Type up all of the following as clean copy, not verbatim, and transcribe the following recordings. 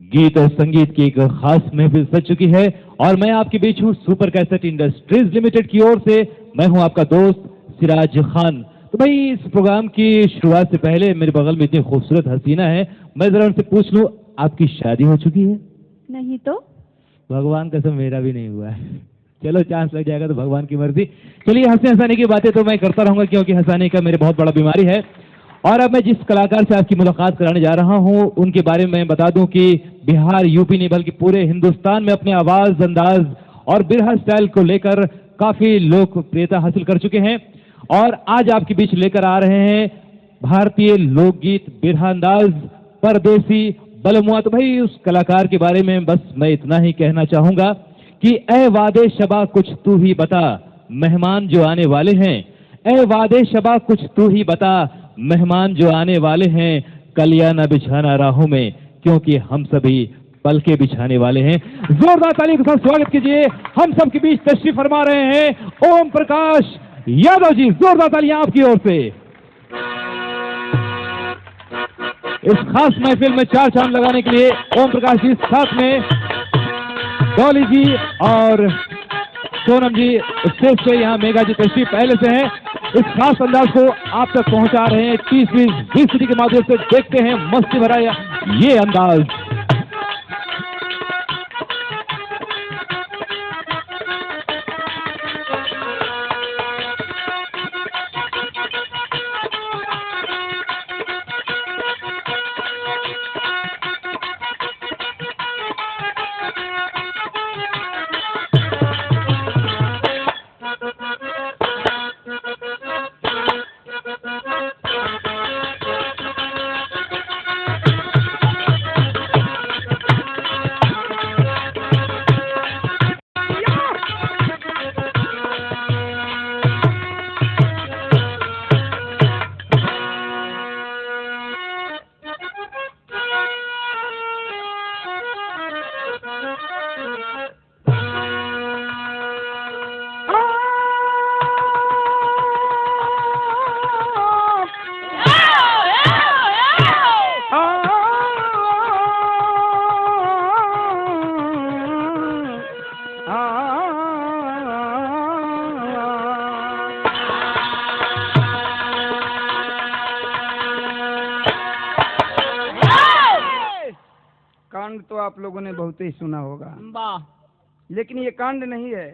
गीत और संगीत की एक खास महफिल सज चुकी है और मैं आपके बीच हूँ सुपर कैसेट इंडस्ट्रीज लिमिटेड की ओर से। मैं हूँ आपका दोस्त सिराज खान। तो भाई इस प्रोग्राम की शुरुआत से पहले मेरे बगल में इतनी खूबसूरत हसीना है, मैं जरा उनसे पूछ लूँ आपकी शादी हो चुकी है? नहीं तो भगवान कसम मेरा भी नहीं हुआ है। चलो चांस लग जाएगा तो भगवान की मर्जी। चलिए हंसने हंसाने की बातें तो मैं करता रहूंगा क्योंकि हंसाने का मेरे बहुत बड़ा बीमारी है। और अब मैं जिस कलाकार से आपकी मुलाकात कराने जा रहा हूं उनके बारे में बता दूं कि बिहार यूपी नहीं बल्कि पूरे हिंदुस्तान में अपने आवाज अंदाज और बिरहा स्टाइल को लेकर काफी लोकप्रियता हासिल कर चुके हैं और आज आपके बीच लेकर आ रहे हैं भारतीय लोकगीत बिरहा अंदाज परदेसी बलमुआ। तो भाई उस कलाकार के बारे में बस मैं इतना ही कहना चाहूंगा कि ए वादे शबा कुछ तू ही बता, मेहमान जो आने वाले हैं। ए वादे शबा कुछ तू ही बता, मेहमान जो आने वाले हैं। कलियां न बिछाना राहों में क्योंकि हम सभी पलके बिछाने वाले हैं। जोरदार ताली के साथ स्वागत कीजिए, हम सबके बीच तशरीफ फरमा रहे हैं ओम प्रकाश यादव जी। जोरदार तालियां आपकी ओर से। इस खास महफिल में चार चांद लगाने के लिए ओम प्रकाश जी साथ में डॉली जी और सोनम जी स्टेज पे यहाँ मेगा जी तशरीफ पहले से हैं। इस खास अंदाज को आप तक पहुंचा रहे हैं 30-20 सीडी के माध्यम से। देखते हैं मस्ती भरा ये अंदाज। कांड तो आप लोगों ने बहुत ही सुना होगा, वाह। लेकिन ये कांड नहीं है।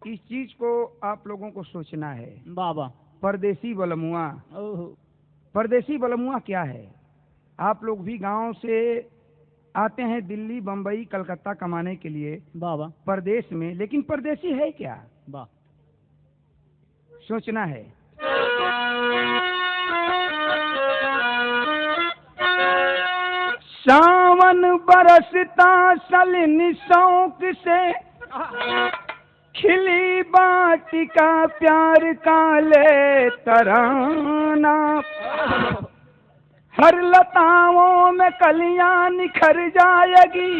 इस चीज को आप लोगों को सोचना है। बाबा परदेसी बलमुआ, ओहो परदेसी बलमुआ क्या है? आप लोग भी गांव से आते हैं दिल्ली बम्बई कलकत्ता कमाने के लिए बाबा परदेश में, लेकिन परदेसी है क्या? वाह। सोचना है। सावन बरसता सलिन शौक से, खिली बाटिका प्यार का ले तराना। हर लताओं में कलियां निखर जाएगी,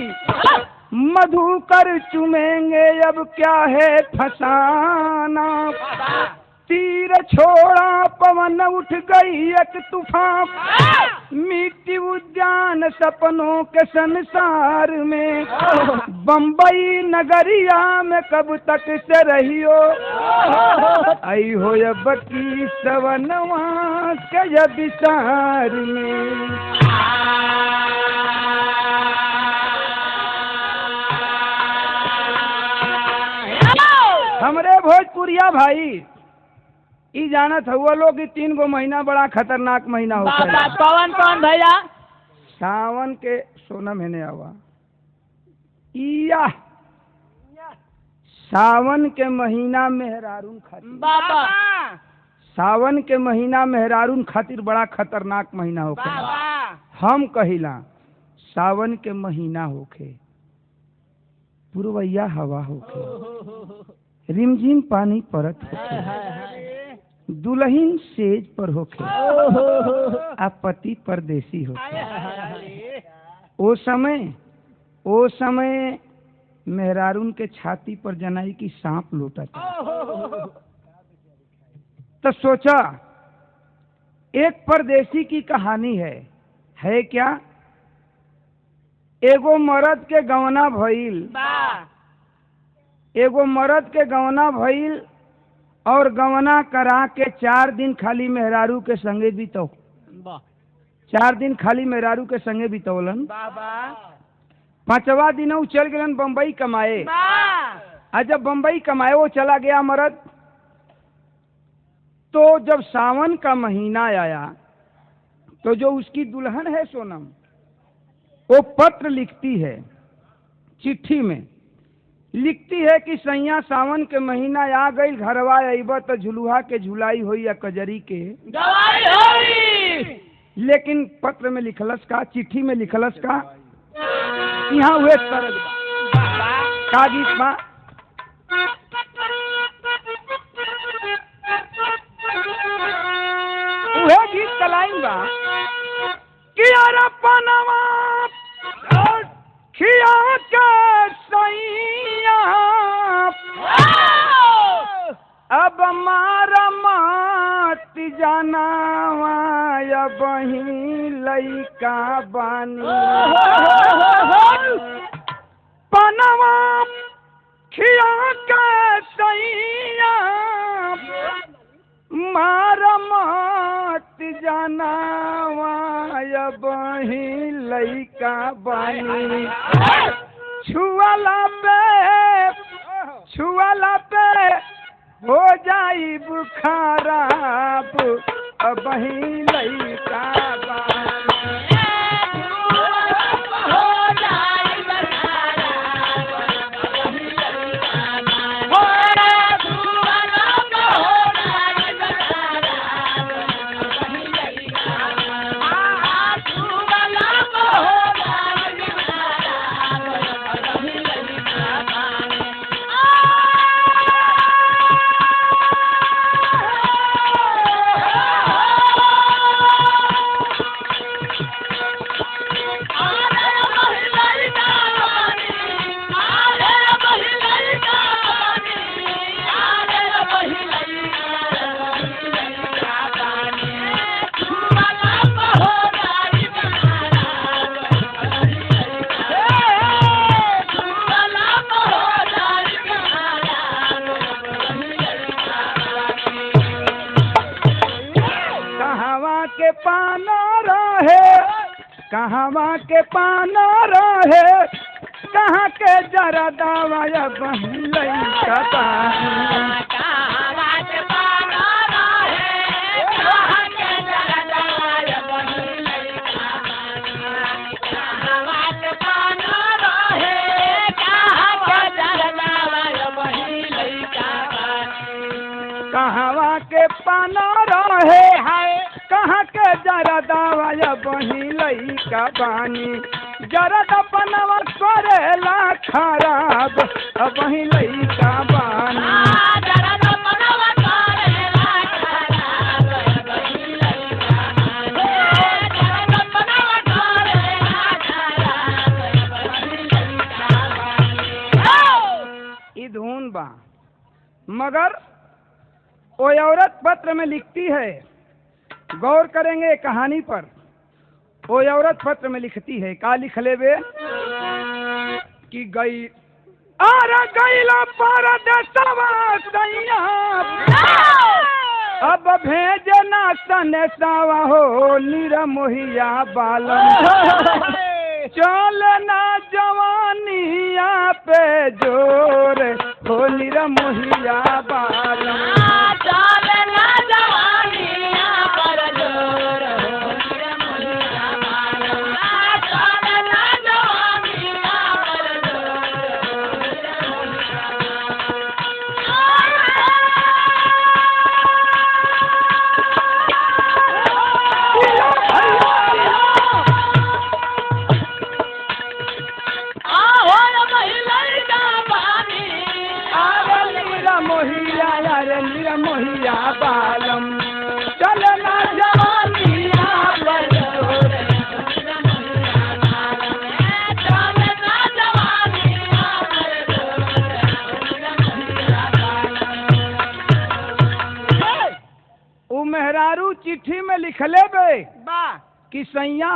मधुकर चुमेंगे अब क्या है फसाना। तीर छोड़ा पवन उठ गई एक तूफान, मिट्टी उद्यान सपनों के संसार में। बम्बई नगरिया में कब तक से रहियो, आई हो अब की सवनवा के विचार में। हमरे भोजपुरिया भाई ई जानत हुआ लोग 3 गो महीना बड़ा खतरनाक महीना होता है। कौन कौन भैया? सावन के सोनम है आवा इया सावन के महीना मेहरारून खातिर, बाबा सावन के महीना मेहरारून खातिर बड़ा खतरनाक महीना होखे। हम कहिला सावन के महीना होखे, पुरवैया हवा होखे, रिमझिम पानी परत होखे, दुल्हन सेज पर होखे, आ पति परदेसी होखे। ओ समय मेहरारून के छाती पर जनाई की सांप लूटा था। तो सोचा एक परदेसी की कहानी है क्या? एगो मर्द के गवना भइल, एगो मर्द के गवना भइल और गवना करा के 4 दिन खाली मेहरारू के संगे बितौ, 4 दिन खाली मेहरारू के संगे बितौलन। 5वां दिन वो चल गलन बम्बई कमाए। जब बम्बई कमाए वो चला गया मर्द, तो जब सावन का महीना आया तो जो उसकी दुल्हन है सोनम, वो पत्र लिखती है, चिट्ठी में लिखती है कि सैया सावन के महीना आ गई, घरवा अइब तो झुलुहा के झुलाई होई या कजरी के गवाई होई। लेकिन पत्र में लिखलस का, चिट्ठी में लिखलस का, यहाँ हुए तरज का गीत बा, उहे गीत कलाइन बा कि यार पनवा खिया के सैया अब मारा मात जनावा बही लइका बानी, पनवा खिया के सैया मारा मात जनावा बही लइका बानी, छुआला पे हो जाई बुखाराब बही लइका बानी। कहवा के पाना रहे, कहाँ के जरा दावाया बही लइका बानी, कहवा के पाना रहे, कहाँ के जरा दावाया बही लइका बानी, कहवा के पाना रहे, कहाँ के जरा दावाया बही लइका बानी, कहवा के पाना रहे हाय, कहाँ के जरा दावाया बही लइका बानी, जरा दपनवा करेला खराब बही लइका बानी, जरा दपनवा करेला खराब बही लइका बानी, जरा दपनवा करेला खराब बही लइका बानी। ई धुन बा, मगर वो औरत पत्र में लिखती है, गौर करेंगे कहानी पर। वो औरत पत्र में लिखती है, का लिख लेवे कि गई अरे गईला परदेसवा सैया अब भेजना सनेसावा हो निरमोहिया बालम, चलना जवानिया पे जोर हो निरमोहिया बालम, चलना जवानिया पर जोर हो निरमोहिया बालम, चलना जवानिया पर जोर हो मोहिया बालम, चलना जवानिया पर जोर, चलना जवानिया पर जोर। उ मेहरारू चिट्ठी में लिखले बे कि सैया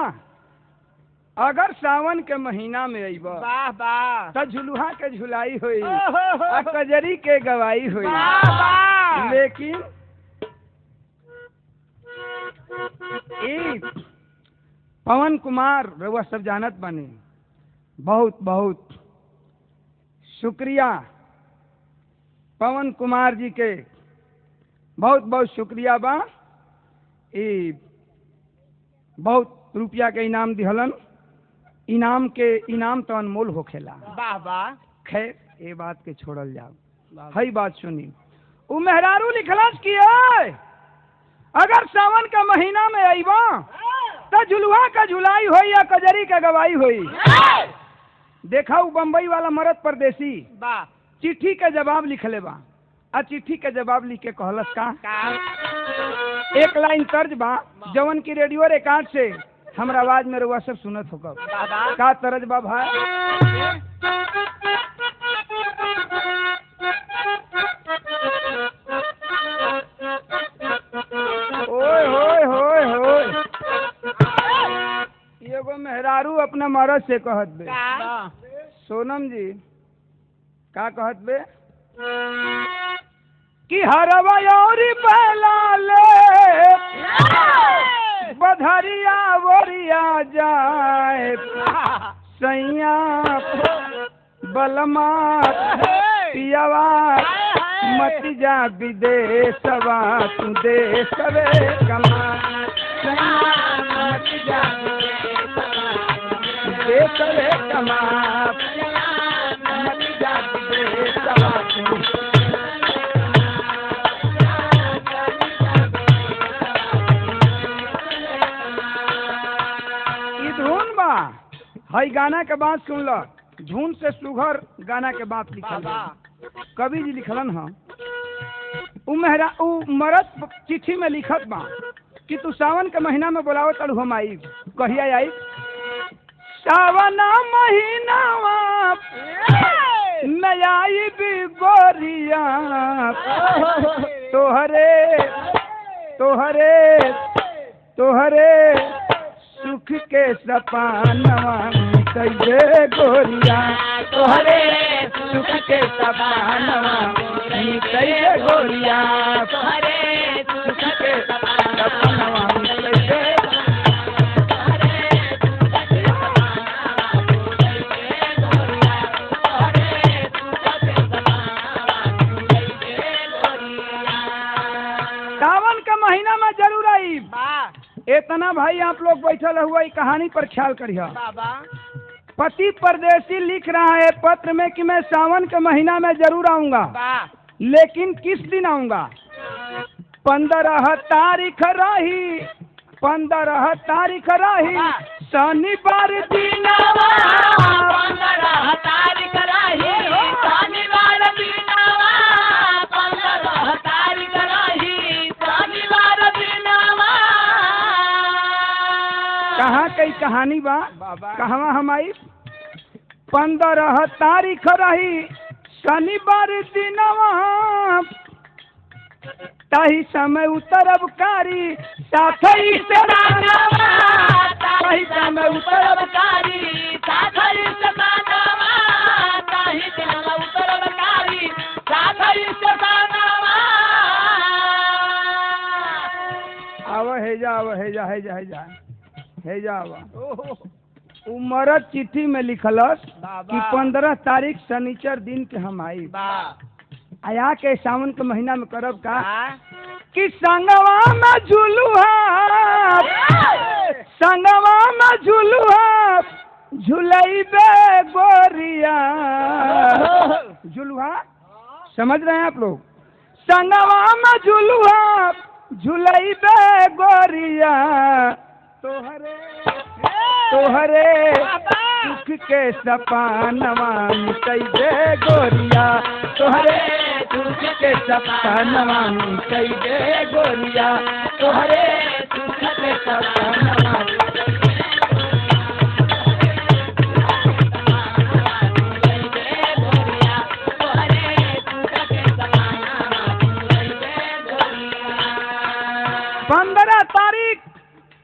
अगर सावन के महीना में अइब वाह वाह तो झुलुहा के झुलाई हुई ओहो। और कजरी के गवाई हुई। वाह वाह लेकिन ई पवन कुमार रउआ सब जानत बने, बहुत बहुत शुक्रिया पवन कुमार जी के, बहुत बहुत शुक्रिया बा। ई बहुत रुपया के इनाम दिहलन, इनाम तो अनमोल होखेला। वाह वाह खैर ये बात के छोड़ल जाओ, हई बात सुनी। उ मेहरारू लिखलस कि ओए, अगर सावन का महीना में अइबा तो झुलुहा का झुलाई होई या कजरी का गवाई होई। देखा उ बम्बई वाला मरद परदेसी वाह चिट्ठी के जवाब लिखले बा, आ चिट्ठी के जवाब लिख के कहलस का एक लाइन तर्ज बा जवन की रेडियो रिकॉर्ड से हमरा आवाज में रउआ सब सुनत होगा। का तर्ज बा भाई? ओए होए होए होए, एगो मेहरारू अपना मरद से कहत बे, सोनम जी का कहत बे कि हरवा और पहला ले बधरिया बोरिया जाए सैया बलमा पियावा मत जा विदेशवा तू देशवे कमा मत जा देशवे कमा मत जा विदेशवा तू। हई गाना के बात सुनल, धुन से सुघर गाना के बात लिखल कवि जी लिखलन ह। उ मरद चिट्ठी में लिखत बा कि तू सावन के महीना में बोलावत तड़ू, हम आई कहिया आई? सावन महीना में आई भी गोरिया तोहरे तोहरे तोहरे सुख के सपनवा मिटैबे गोरिया तोहरे सुख के सपनवा मिटैबे गोरिया तोहरे सुख के सपनवा मिटैबे। सावन का महीना में जरूर आई। इतना भाई आप लोग बैठल हुआ कहानी पर ख्याल करिए। पति परदेसी लिख रहा है पत्र में कि मैं सावन के महीना में जरूर आऊंगा, लेकिन किस दिन आऊंगा? 15 तारीख रही, 15 तारीख रही शनिवार दिन, 15 तारीख रही शनिवार दिन, 15 तारीख रही शनिवार दिन। कहाँ कई कहानी बा, कहवा हम आई? 15 तारीख रही शनिवार दिनवा, ताही समय उतरब कारी साथई से मानवा, ताही समय उतरब कारी साथई से मानवा, ताही समय उतरब कारी साथई से मानवा। आव हे जा आव हे जा हे जा हे जा हे जा आवा। उ मरद चिट्ठी में लिखलस कि 15 तारीख शनिचर दिन के हम आई, आया के सावन के महीना में करब का कि संगवा में झुलुहा, संगवा में झुलुहा झुलैबे गोरिया। झुलुहा समझ रहे हैं आप लोग? संगवा में झुलुहा झुलैबे गोरिया तोहरे तोहरे सुख के सपनवा मिटैबे गोरिया, तोहरे सुख के सपनवा मिटैबे गोरिया, तोहरे सुख के सपनवा।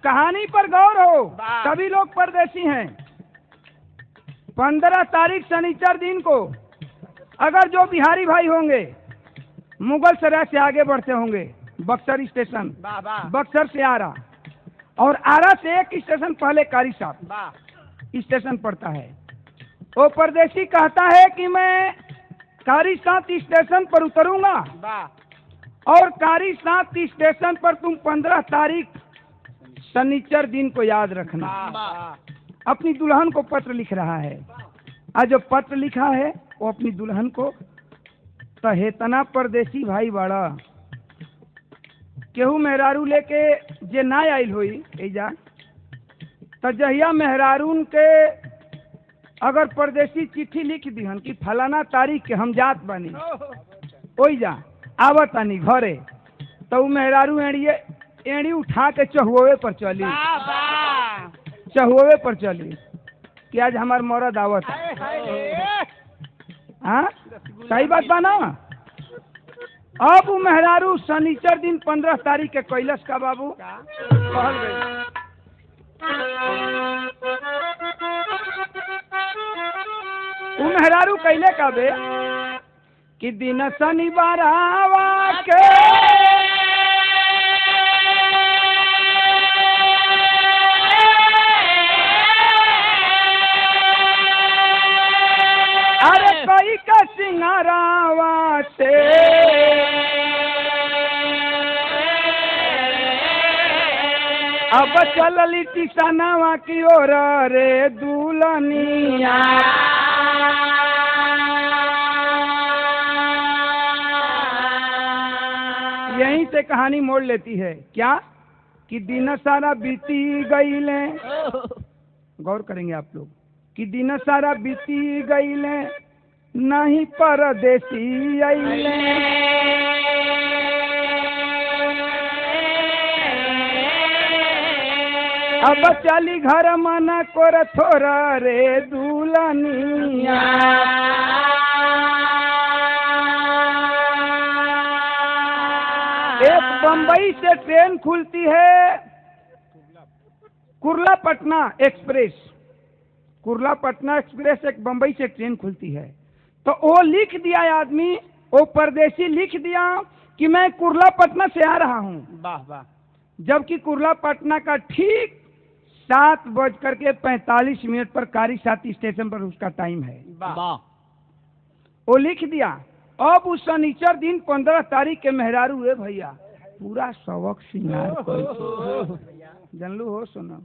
कहानी पर गौर हो, सभी लोग परदेसी हैं। 15 तारीख शनिचर दिन को अगर जो बिहारी भाई होंगे मुगल सराय से आगे बढ़ते होंगे बक्सर स्टेशन, बक्सर से आरा, और आरा से एक स्टेशन पहले कारी साहब स्टेशन पड़ता है। वो परदेसी कहता है कि मैं कारी साथ स्टेशन पर उतरूंगा और कारी साथ स्टेशन पर तुम 15 तारीख शनिचर दिन को याद रखना। अपनी दुल्हन को पत्र लिख रहा है। आज जो पत्र लिखा है वो अपनी दुल्हन को, तो हेतना परदेसी भाई बड़ा केहू मेहरारू लेके जे ना आयल होई एजा, तो जहिया मेहरारून के अगर परदेसी चिट्ठी लिख दिहन कि फलाना तारीख के हम जात बनी ओई जा आवत आनी घरे, तो उ मेहरारू एड़ी उठा के चहुए पर चली, चहुए पर चली कि आज हमार मरद आवत है। हाँ सही बात बा ना। अब उ मेहरारू शनिचर दिन 15 तारीख के कैलस का बाबू कहल गई उ मेहरारू कैले का बे कि दिन शनिवार आवा के अरे कोई का सिंगारावा से अब चलली टिसनावा की ओर रे दुल्हनिया। यहीं से कहानी मोड़ लेती है क्या कि दिन सारा बीती गईले, गौर करेंगे आप लोग कि दिन सारा बीती गईले नहीं परदेसी आइले। अब चली घर मना कर थोड़ा रे दुल्हनिया। एक बम्बई से ट्रेन खुलती है कुर्ला पटना एक्सप्रेस, कुर्ला पटना एक्सप्रेस एक बम्बई से ट्रेन खुलती है। तो वो लिख दिया आदमी, वो परदेसी लिख दिया कि मैं कुर्ला पटना से आ रहा हूँ। वाह वाह। जबकि कुर्ला पटना का ठीक 7:45 पर कारी साथी स्टेशन पर उसका टाइम है। वो लिख दिया। अब उस शनिचर दिन 15 तारीख के मेहरारू है भैया पूरा शौक श्रृंगार जानलू हो सोनम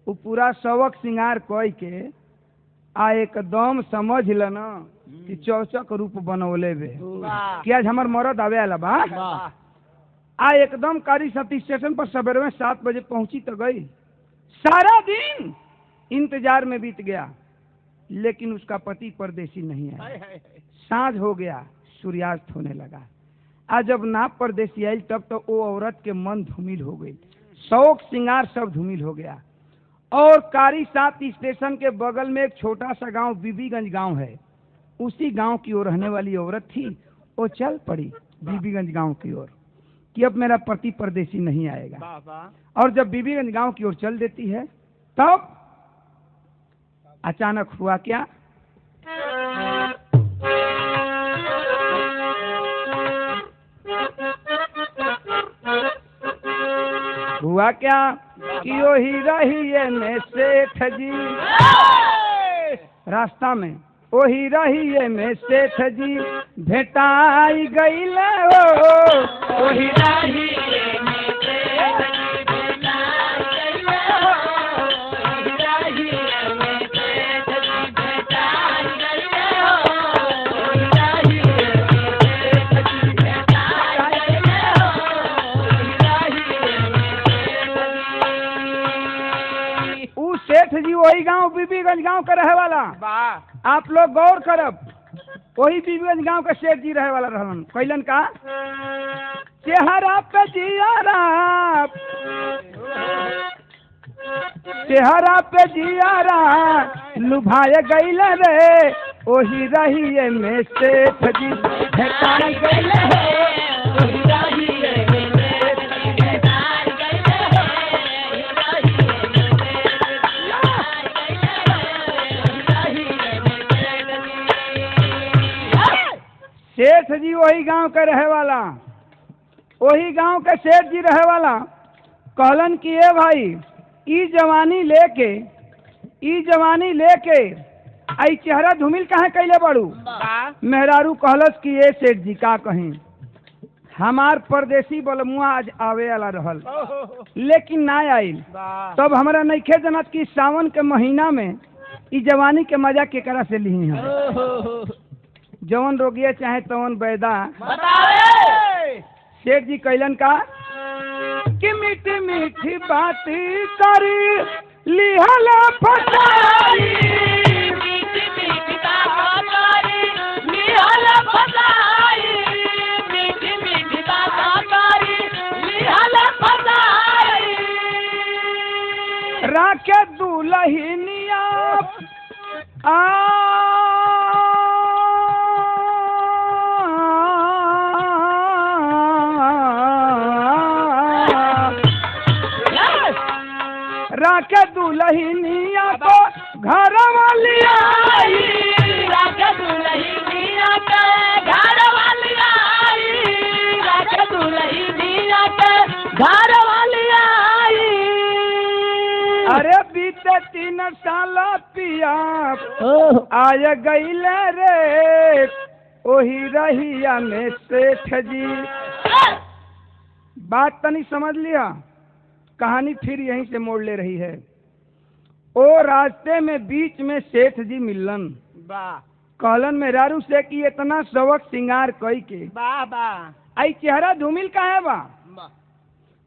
वो पूरा शौक श्रृंगार कोई के आ एकदम समझ ल न कि चौचक रूप बनौले बे कि आज हमार मरद आवे आला बा। आ एकदम कारी साथी स्टेशन पर सवेरे में 7 बजे पहुंची तो गई। सारा दिन इंतजार में बीत गया लेकिन उसका पति परदेसी नहीं आया। सांझ हो गया, सूर्यास्त होने लगा। आज जब ना परदेसी आई तब तो वो औरत के मन धूमिल हो गई, शौक श्रृंगार सब धूमिल हो गया। और कारी साथ स्टेशन के बगल में एक छोटा सा गांव बीबीगंज गांव है, उसी गांव की ओर रहने वाली औरत थी। वो चल पड़ी बीबीगंज गांव की ओर कि अब मेरा पति परदेसी नहीं आएगा। और जब बीबीगंज गांव की ओर चल देती है तब अचानक हुआ क्या हुआ क्या कि वो ही रही में सेठ जी रास्ता में, वो ही रही में सेठ जी भेटाई गई वो ही रही जी वही गांव बीबीगंज गांव का रहे वाला। आप लोग गौर करब, वही बीबीगंज गांव का सेठ जी रहे वाला रहलन। कैलन का चेहरा पे जियारा, चेहरा पे जियारा लुभाए गईल रे वही रही में सेठ जी भेटाई गईल वही रही सेठ जी वही गांव के रहे वाला, वही गांव के सेठ जी रहे वाला। कहलन कि ए भाई, ई जवानी लेके आई चेहरा धूमिल कहाँ कैले बड़ू? मेहरारू कहलस कि ए सेठ जी का कहीं, हमार परदेसी बलमुआ आज आवे वाला रहल लेकिन ना आइल। तब हमरा नइखे जनत कि सावन के महीना में ई जवानी के मजा केकरा से ली है। जवन रोगिया चाहे तवन बैदा। सेठ जी कैलन का कि मीठी मीठी बात करी लिहल फसाई, मीठी मीठी बात करी लिहल फसाई, मीठी मीठी बात करी लिहल फसाई। राके दुलहिनिया राके दुलहिनिया को घर वाली आई, राके दुलहिनिया के घर वाली आई, राके दुलहिनिया के घर वाली आई। अरे बीते 3 साल पिया आय गईले रे ओही रहिया में सेठ जी। बात तनी समझ लिया, कहानी फिर यहीं से मोड़ ले रही है। ओ रास्ते में बीच में सेठ जी मिलन, कहलन मेहरारू से कि इतना सबक सिंगार कई के आई चेहरा धूमिल का है बा।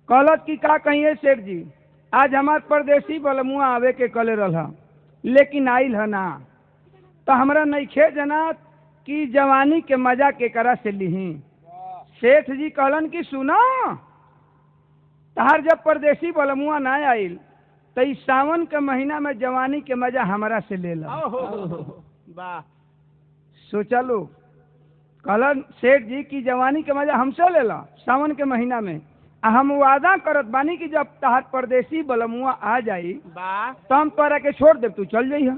कहलत कि का कहिए सेठ जी, आज हमार परदेसी बलमुआ आवे के कले रहा लेकिन आइल है ना, तो हमरा नइखे जनात कि जवानी के मजा केकरा से लिही। सेठ जी कहलन कि सुनो, तहार जब परदेसी बलमुआ ना आइल तो इस सावन के महीना में जवानी के मजा हमरा से ले ला। सोचा लो, कहलन सेठ जी की जवानी के मजा हमसे ले ला सावन के महीना में। हम वादा करत बानी कि जब तहार परदेसी बलमुआ आ जाई तो हम तोरा के छोड़ देब, तू चल जाइह।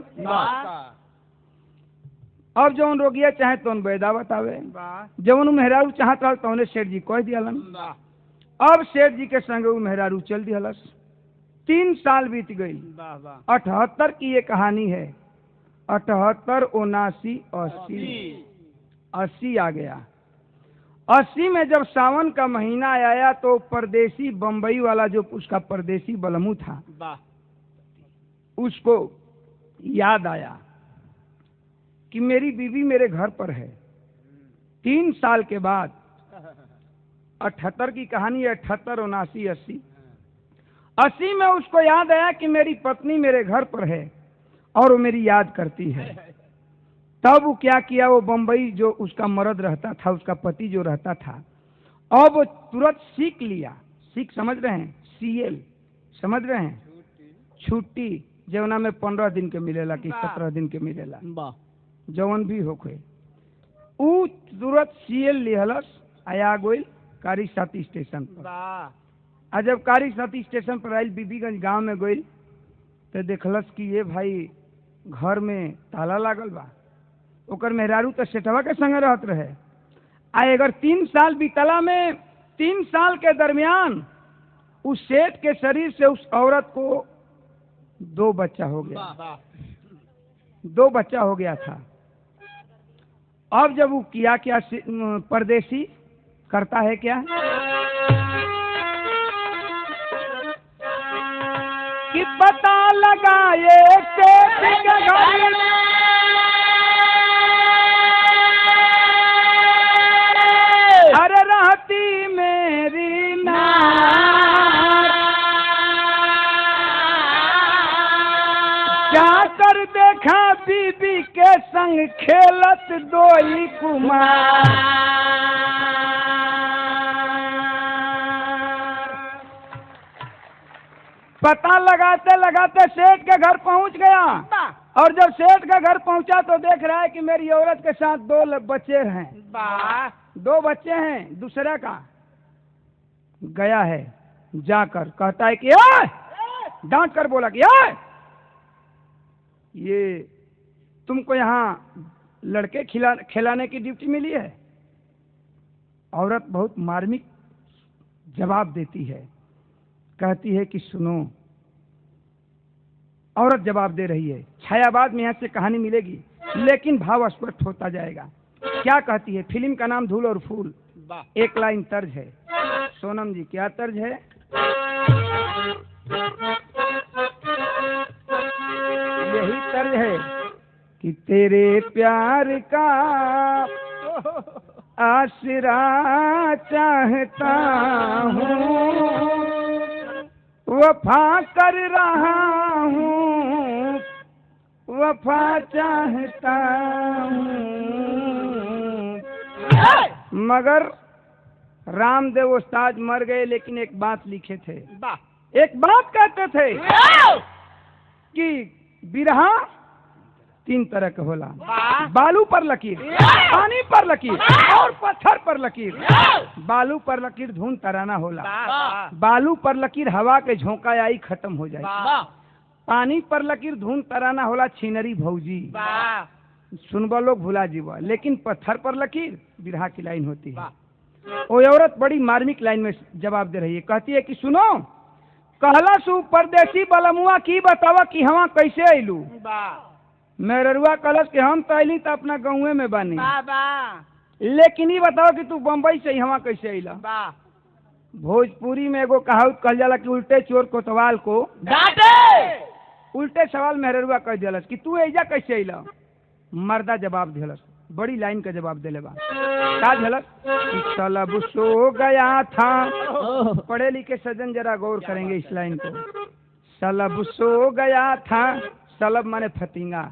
अब जौन रोगिया चाहे तौन बैदा बतावे, जौन मेहरारू चाहत रहल तौने सेठ जी कह दियालन। अब सेठ जी के संग वो मेहरारू चल दिहलस। 3 साल बीत गई। 78 की ये कहानी है। 78, 79, 80 आ गया। 80 में जब सावन का महीना आया तो परदेसी बम्बई वाला जो उसका परदेसी बलमू था, उसको याद आया कि मेरी बीवी मेरे घर पर है। 3 साल के बाद 78 की कहानी है। 78, 79, 80। 80 में उसको याद आया कि मेरी पत्नी मेरे घर पर है और वो मेरी याद करती है। तब वो क्या किया, वो बम्बई जो उसका मर्द रहता था, उसका पति जो रहता था, अब वो तुरंत सीख लिया। सीख समझ रहे हैं? CL समझ रहे हैं? छुट्टी जवना में 15 दिन के मिलेला कि 17 दिन के मिलेला, जवन भी होखे। ऊ तुरंत CL लिहलस, आया गोइल कारी साथी स्टेशन पर। आ जब कारी साथी स्टेशन पर आयल, बीबीगंज गांव में गइल तो देखलस कि ये भाई घर में ताला लागल बा। ओकर मेहरारू तो सेठवा के संगे रहत रहे। अगर 3 साल बीतला में 3 साल के दरमियान उस सेठ के शरीर से उस औरत को 2 बच्चा हो गया। 2 बच्चा हो गया था। अब जब वो किया क्या, परदेसी करता है क्या कि पता लगाए सेठ के घर में हर रहती मेरी नार, क्या कर देखा बीबी के संग खेलत 2 ही कुमार। पता लगाते लगाते सेठ के घर पहुंच गया, और जब सेठ के घर पहुंचा तो देख रहा है कि मेरी औरत के साथ 2 बच्चे हैं। 2 बच्चे हैं। दूसरा का गया है, जाकर कहता है कि डांट कर बोला कि ये तुमको यहाँ लड़के खिलाने की ड्यूटी मिली है, औरत बहुत मार्मिक जवाब देती है, कहती है कि सुनो। औरत जवाब दे रही है, छायावाद में यहाँ से कहानी मिलेगी लेकिन भाव स्पष्ट होता जाएगा। क्या कहती है? फिल्म का नाम धूल और फूल। एक लाइन तर्ज है। सोनम जी, क्या तर्ज है? यही तर्ज है कि तेरे प्यार का आसरा चाहता हूँ, वफा कर रहा हूँ, वफा चाहता हूँ। मगर रामदेव उस्ताद मर गए, लेकिन एक बात लिखे थे, एक बात कहते थे कि बिरहा 3 तरह का होला, बालू पर लकीर, पानी पर लकीर और पत्थर पर लकीर। बालू पर लकीर धुन तराना होला, बालू पर लकीर हवा के झोंका आई खत्म हो जाए। पानी पर लकीर धुन तराना होला छिनरी भौजी, सुनबा लोग भुला जीवा। लेकिन पत्थर पर लकीर बिरहा की लाइन होती है। वो औरत बड़ी मार्मिक लाइन में जवाब दे रही है, कहती है कि सुनो, कहला सु परदेसी बलमुआ की बतावा कि हवा कैसे अइलू। मेहरुआ कहलस कि हम तो अली तो अपना गाँवे में बानी, लेकिन ये बताओ कि तू बम्बई से यहाँ कैसे अइला। भोजपुरी में एगो कहावत कहल जाला कि उल्टे चोर कोतवाल को डांटे। उल्टे सवाल मेहरुआ कह दिलस कि तू ऐजा कैसे अइला। मर्दा जवाब दिलस, बड़ी लाइन का जवाब दिले बा। का दिलस कि सलब सो गया था। पढ़े लिखे सज्जन जरा गौर करेंगे इस लाइन को। सलब सो गया था, सलब माने फतिंगा,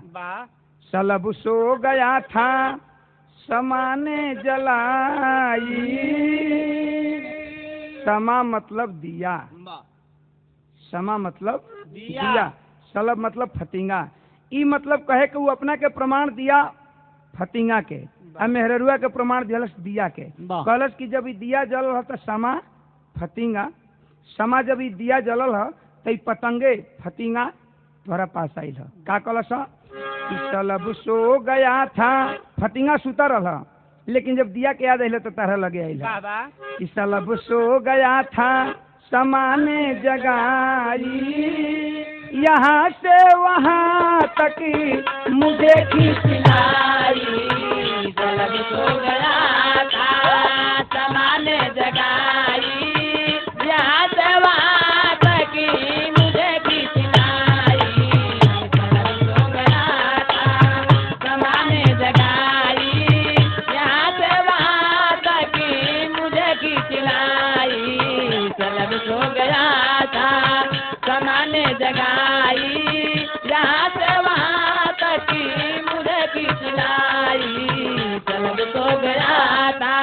सलब सो गया था समाने जलाई। समा मतलब दिया, समा मतलब दिया, सलब मतलब फतिंगा। ई मतलब कहे कि वो अपना के प्रमाण दिया फतिंगा के, और मेहरुआ के प्रमाण दिलस दिया के। कहलस कि जब ई दिया जलल है तो समा फतिंगा, समा जब ई दिया जलल है तो पतंगे फतिंगा तोहरा पास आइल है। का कहलस कि सलब सो गया था, फतिंगा सुता रहा, लेकिन जब दिया के याद आइल तो तरह लगे आइल कि सलब सो गया था समाने जगाई। यहाँ से वहाँ तक मुझे खिंचलाई। सलब सो गया था समाने जगाई, यहाँ से वहाँ तक मुझे खिंचलाई। सलब सो गया था समाने जगाई, यहाँ से वहाँ तक मुझे खिंचलाई। सलब सो गया था समाने जगाई, यहाँ से वहाँ तक मुझे खिंचलाई। सलब सो गया था।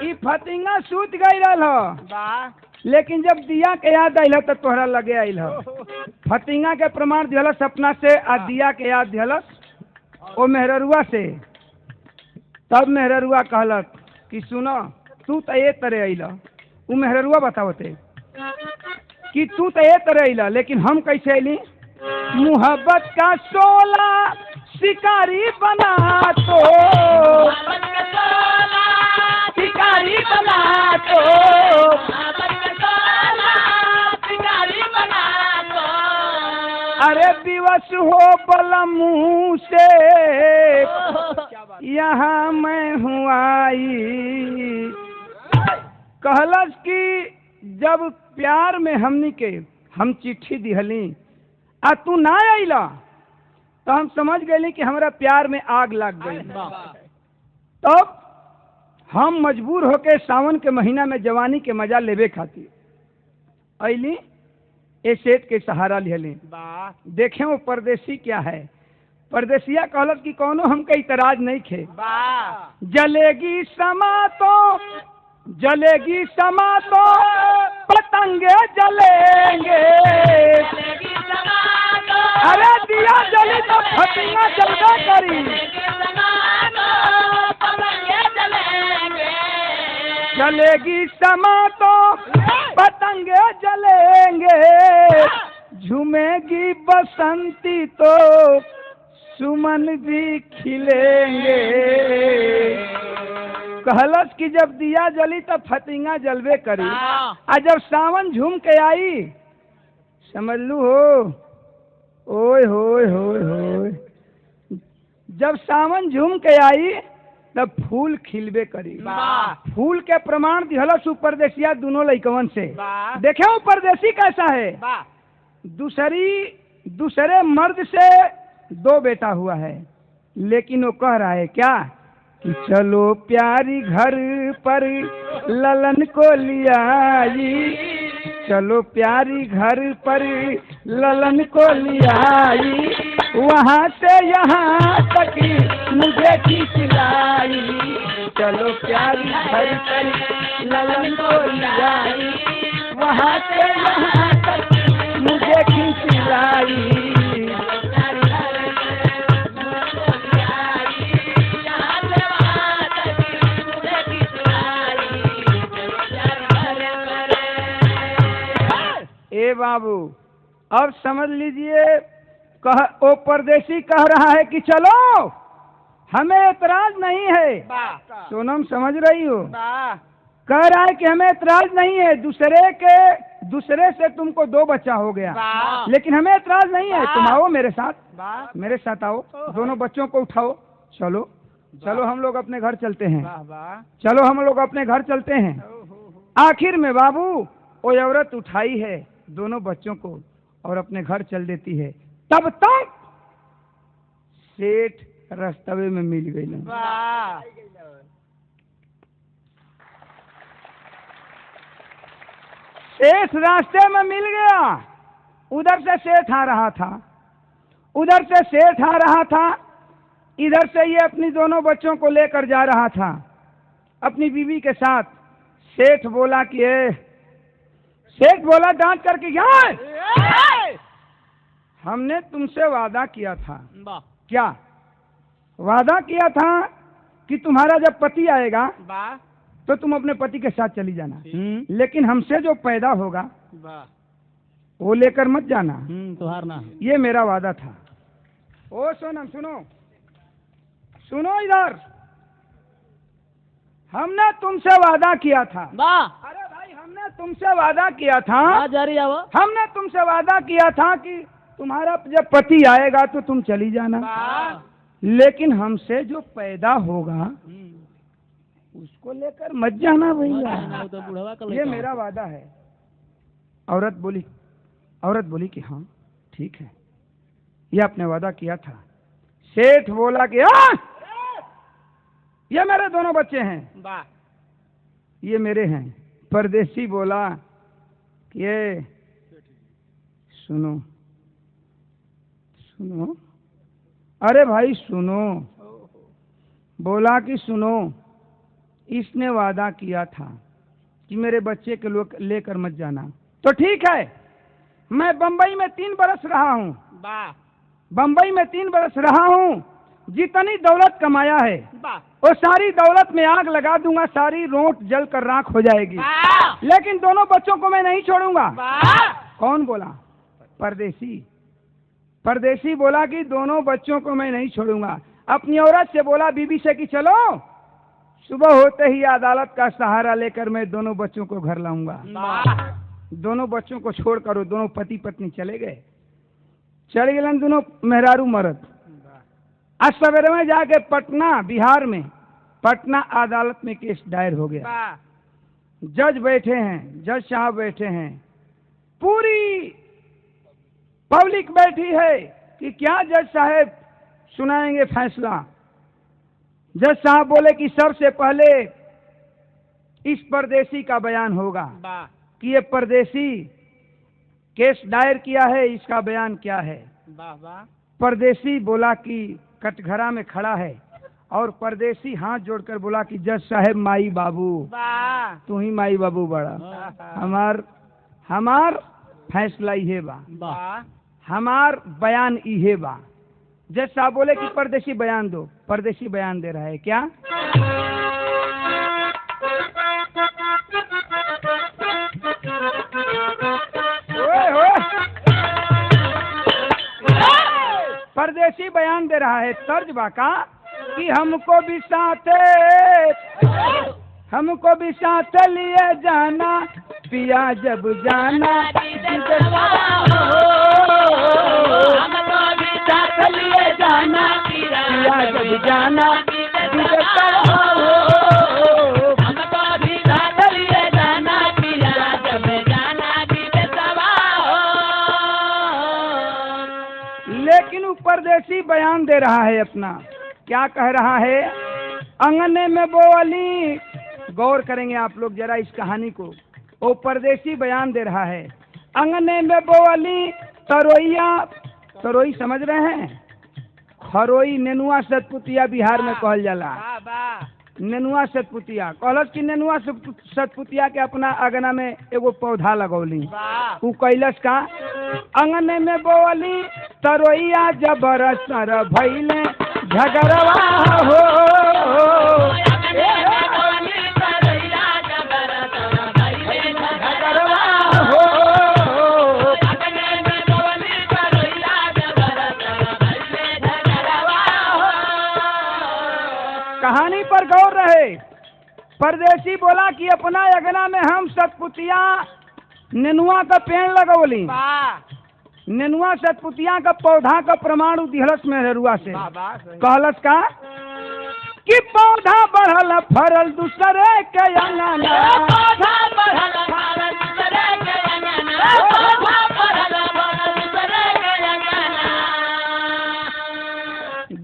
ई फतिंगा सूत गई रहा, लेकिन जब दिया के याद आइल तो तोहरा लगे आइल। फतिंगा के प्रमाण दिलस अपना से, आ दिया के याद दिलस ओ मेहरुआ से। तब मेहरुआ कहलक कि सुनो, तू तो ये तरह अइल। वो मेहरुआ बतावते कि तू तो ये तरह अइला, लेकिन हम कैसे अइली। मोहब्बत का शोला शिकारी बना तो, शिकारी बना तो, अरे दिवस हो बलमू से यहाँ मैं हूँ आई। कहलस कि जब प्यार में हमनी के हम चिट्ठी दिहली आ तू ना अइला तो हम समझ गए कि हमारा प्यार में आग लग गई। तब हम मजबूर होके सावन के महीना में जवानी के मजा लेवे खातिर अइली, ए सेठ के सहारा लिहली। देखें वो परदेसी क्या है। परदेसिया कहलत कि कौनो हमके इतराज नहीं खे। जलेगी समा तो, जलेगी समा तो पतंगे जलेंगे। अरे दिया जली तो फतिंगा जलता करी। जलेगी समा तो पतंगे जलेंगे, झूमेगी बसंती तो सुमन भी खिलेंगे। कहलस कि जब दिया जली तब फतिंगा जलवे करी। आ जब सावन झूम के आई समझ लू हो, ओए होए होए होए, जब सावन झूम के आई तब फूल खिलबे करी। फूल के प्रमाण दिहलस परदेसिया दोनों लइकवन से। देखे वो परदेसी कैसा है, दूसरे मर्द से 2 बेटा हुआ है, लेकिन वो कह रहा है क्या कि चलो प्यारी घर पर ललन को लियाई, चलो प्यारी घर पर ललन को लियाई, वहाँ से यहाँ तक मुझे खींच लाई, चलो प्यारी घर पर ललन को लियाई, वहाँ से यहाँ तक मुझे खींच लाई। ए बाबू अब समझ लीजिए, वो परदेसी कह रहा है कि चलो हमें एतराज नहीं है। सोनम समझ रही हो, कह रहा है कि हमें एतराज नहीं है, दूसरे से तुमको 2 बच्चा हो गया, लेकिन हमें एतराज नहीं है। तुम आओ मेरे साथ आओ, दोनों बच्चों को उठाओ, चलो हम लोग अपने घर चलते हैं, चलो हम लोग अपने घर चलते हैं। आखिर में बाबू वो औरत उठाई है दोनों बच्चों को और अपने घर चल देती है। तब तक सेठ रास्ते में मिल गई ना। सेठ रास्ते में मिल गया, उधर से सेठ आ रहा था, इधर से ये अपनी दोनों बच्चों को लेकर जा रहा था अपनी बीवी के साथ। सेठ बोला कि डांट करके क्या, हमने तुमसे वादा किया था। क्या वादा किया था कि तुम्हारा जब पति आएगा तो तुम अपने पति के साथ चली जाना, लेकिन हमसे जो पैदा होगा वो लेकर मत जाना, तुहारना। ये मेरा वादा था। ओ सोनम सुनो इधर, हमने तुमसे वादा किया था। अरे भाई हमने तुमसे वादा किया था, हमने तुमसे वादा किया था कि तुम्हारा जब पति आएगा तो तुम चली जाना, लेकिन हमसे जो पैदा होगा उसको लेकर मत जाना भैया, ये मेरा वादा है। औरत बोली कि हाँ ठीक है, ये आपने वादा किया था। सेठ बोला कि ये मेरे दोनों बच्चे हैं, ये मेरे हैं। परदेसी बोला कि ये सुनो, अरे भाई सुनो, बोला कि सुनो, इसने वादा किया था कि मेरे बच्चे के लोग लेकर मत जाना, तो ठीक है। मैं बंबई में 3 बरस रहा हूँ, जितनी दौलत कमाया है वो सारी दौलत में आग लगा दूंगा, सारी रोट जल कर राख हो जाएगी, लेकिन दोनों बच्चों को मैं नहीं छोड़ूंगा। कौन बोला? परदेसी बोला कि दोनों बच्चों को मैं नहीं छोड़ूंगा। अपनी औरत से बोला, बीबी से, कि चलो सुबह होते ही अदालत का सहारा लेकर मैं दोनों बच्चों को घर लाऊंगा। दोनों बच्चों को छोड़कर दोनों पति पत्नी चले गए दोनों मेहरारू मर्द। आज सवेरे में जाके पटना, बिहार में पटना अदालत में केस दायर हो गया। जज बैठे हैं, जज साहब बैठे हैं, पूरी पब्लिक बैठी है कि क्या जज साहब सुनाएंगे फैसला। जज साहब बोले कि सबसे पहले इस परदेसी का बयान होगा कि ये परदेसी केस दायर किया है, इसका बयान क्या है। परदेसी बोला कि कटघरा में खड़ा है, और परदेसी हाथ जोड़कर बोला कि जज साहब माई बाबू, तू ही माई बाबू बड़ा, हमार फैसला इहे बा, हमार बयान इहे बा। जज साहब बोले कि परदेसी बयान दो। परदेसी बयान दे रहा है। क्या? परदेसी बयान दे रहा है तर्ज बाका कि हमको भी साथ लिए जाना पिया जब जाना हमको भी साथ लिए जाना पिया जब जाना हमको भी साथ लिए जाना पिया जब जाना लेकिन वो परदेसी बयान दे रहा है अपना, क्या कह रहा है? अंगने में बोली, गौर करेंगे आप लोग जरा इस कहानी को। वो परदेसी बयान दे रहा है, अंगने में बोली तरोई समझ रहे हैं? खरोई नेनुआ सतपुतिया बिहार में कहल जाला। नेनुआ सतपुतिया कहलस कि नेनुआ सतपुतिया के अपना अगना में एगो पौधा लगौली। उ कैलस का अंगने में बोली तरोइया जबरसर भइले झगड़वा हो। कहानी पर गौर रहे। परदेसी बोला कि अपना अगना में हम सतपुतिया नेनुआ का पेड़ लगौली। नेनुआ सतपुतिया का पौधा का प्रमाण दिहलस मेहरुआ से। कहलस का कि पौधा बढ़ल फरल दूसरे के अंगना,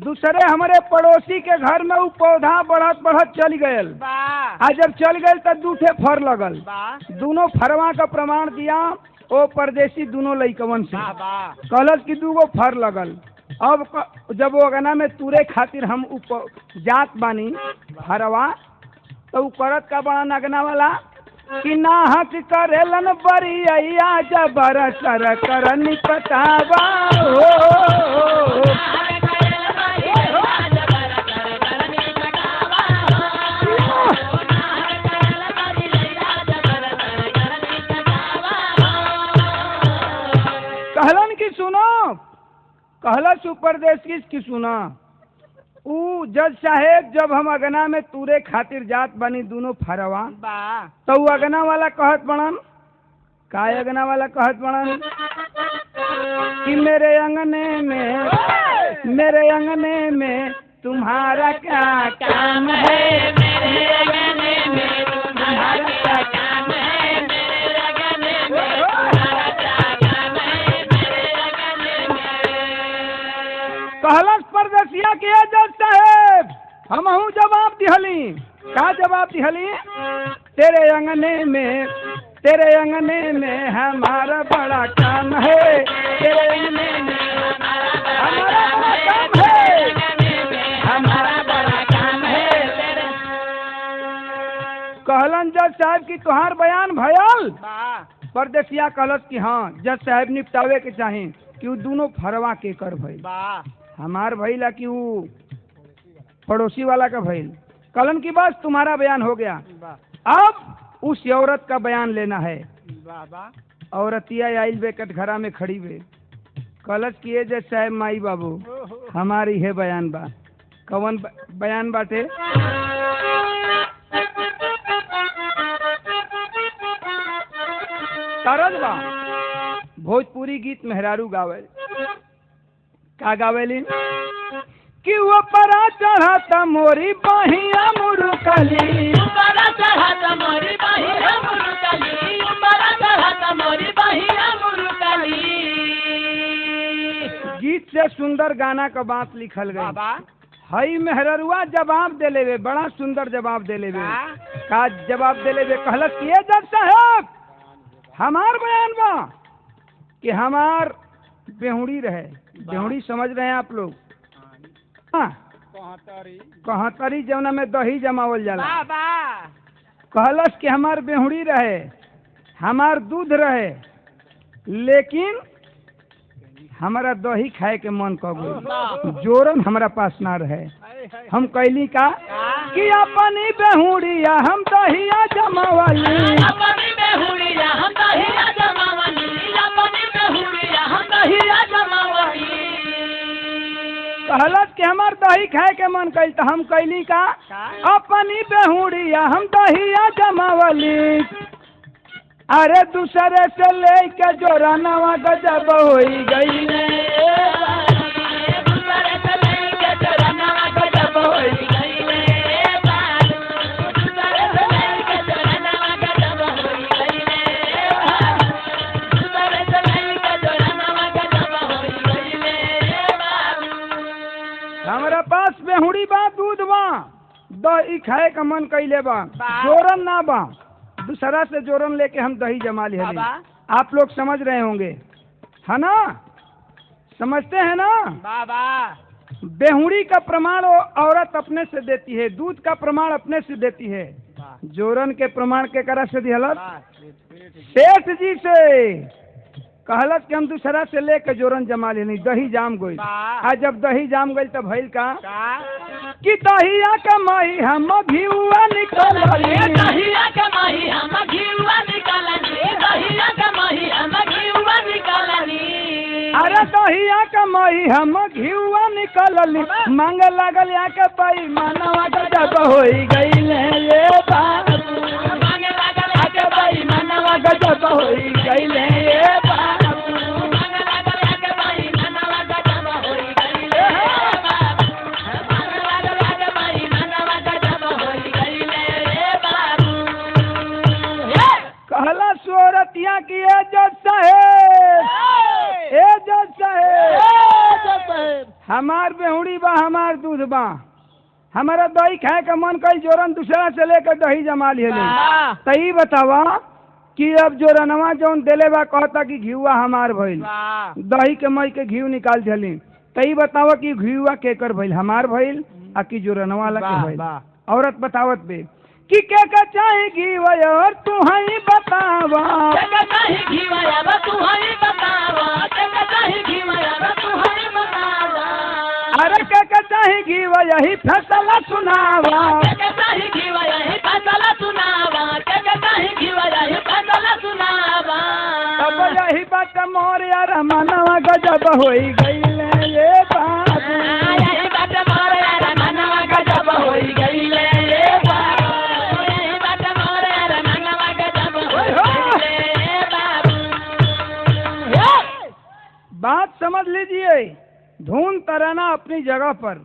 दूसरे हमारे पड़ोसी के घर में वो पौधा बढ़त बढ़त चल गयल। आ जब चल गयल तब दूठे फर लगल। दोनों फरवा का प्रमाण दिया ओ परदेसी दोनों लइकवन से। कहलस कि दूगो फर लगल। अब जब वो अगना में तुरे खातिर हम जात बानी फरवा, तो करत का बड़ा नगना वाला कि नाहक करेलन बरिया जबर सर करनी पतावा हो। कहलन की सुनो, कहला सुपरदेश की सुना। ऊ जज साहेब जब हम अगना में तूरे खातिर जात बनी दोनों फरवा, तो वो अगना वाला कहत बनन का अगना वाला कहत बनन कि मेरे अंगने में तुम्हारा क्या काम है, मेरे अंगने में तुम्हारा क्या काम है, मेरे अंगने में तुम्हारा क्या काम है, मेरे अंगने में। कहलस परदेसिया के जज साहेब हमहू जवाब दिहली। का जवाब दिहली? तेरे अंगने में हमारा बड़ा काम है, तेरे अंगने में हमारा बड़ा काम है, हमारा बड़ा काम है। कहलन जज साहब की तुहार बयान भयल? परदेसिया कहलस कि हाँ जज साहब निपटावे के चाहे कि वो दोनों फरवा के कर भइल, हमार भइल कि वो पड़ोसी वाला का भइल। कहलन की बस तुम्हारा बयान हो गया, अब उस औरत का बयान लेना है। औरतिया आइल बे कटघरा में खड़ी बे। कहलस किए जज साहब माई बाबू हमारी है बयान बा। कवन बयान बाटे? तरज बा भोजपुरी गीत मेहरारू गावे। का गावेली कि वो परा चढ़ाता मोरी बहिया मुरुकली, ऊपरा चढ़ाता मोरी बहिया मुरुकली, ऊपरा चढ़ाता मोरी बहिया मुरुकली। गीत से सुंदर गाना का बात लिखल गई। हई मेहररुआ जवाब दे लेवे, बड़ा सुंदर जवाब दे लेवे। का जवाब दे लेवे? कहलस कि ये जज साहब हमार बयान बा कि हमार बेहुड़ी रहे। बेहुड़ी समझ रहे हैं आप लोग? हाँ, कहतरी जौना में दही जमावल जाला। कहलस कि हमार बेहुड़ी रहे, हमार दूध रहे, लेकिन हमारा दही खाए के मन कर गई, जोरन हमारा पास ना रहे। हम कैली का कि अपनी बेहुड़िया हम दहिया जमावली, अपनी बेहुड़िया हम दहिया जमावली, अपनी बेहुड़िया हम दहिया जमावली। कहलत कि हमार दही खाए के मन कैल तो हम कैली का अपनी बेहुड़िया हम दहिया जमावली। अरे दूसरे से लेके जोरा नवा गजब होई गई हमारा पास बेहुड़ी बा दूध बा दही खाए का मन कैले बा जोरन ना बा दूसरा से जोरन लेके हम दही जमा ले। आप लोग समझ रहे होंगे है ना, समझते हैं ना। बाबा बेहुड़ी का प्रमाण वो औरत अपने से देती है, दूध का प्रमाण अपने से देती है, जोरन के प्रमाण के करा से दिहलत सेठ जी से कहलत कि हम दूसरा से लेके जोरन जमा लेनी दही जाम गई। आज जब दही जाम गई तब भइल का कि दहिया का माही हम घिउआ निकलली दहिया का माही हम घिउआ निकलली दहिया का माही हम घिउआ निकलली। अरे दहिया का माही हम घिउआ निकलली मांग लागल या के पाई मनवा गजब होई गईले ये बाबू मांग लागल या के पाई मनवा गजब होई गईले ये बाबू मांग लागल या के पाई मनवा गजब होई गईले मांग लागल या के पाई मनवा गजब होई गईले बाबू। कहला सोरतिया की ए जज साहेब ए जज साहेब हमार बेहुड़ी बा हमार दूध बा हमारा दही खाए का मन कई जोरन दूसरा से लेकर दही जमा लिए तई बतावा कि अब जोरनवा जौन देले बा कहता कि घिउआ हमार भइल दही के मई के घिउ निकाल दिली तई बतावा कि घिउआ केकर भइल हमार भइल आ कि जोरनवा वाला के भइल। औरत बतावत बे कि के का चाहे घिउआ और तू ही बतावा के का चाहे घिउआ बा तू ही बतावा के का चाहे घिउआ बा तू ही बतावा। अरे के का चाहे घिउआ यही फैसला सुनावा के का चाहे घिउआ यही फैसला सुनावा के का चाहे घिउआ यही फैसला सुनावा। तब यही बात मोर यार मनवा गजब होई गईले ये बाबू यही बात मोर यार मनवा गजब होई गईले ये बाबू यही बात मोर यार मनवा गजब होई गईले बाबू। बात समझ लीजिए धुन तराना अपनी जगह पर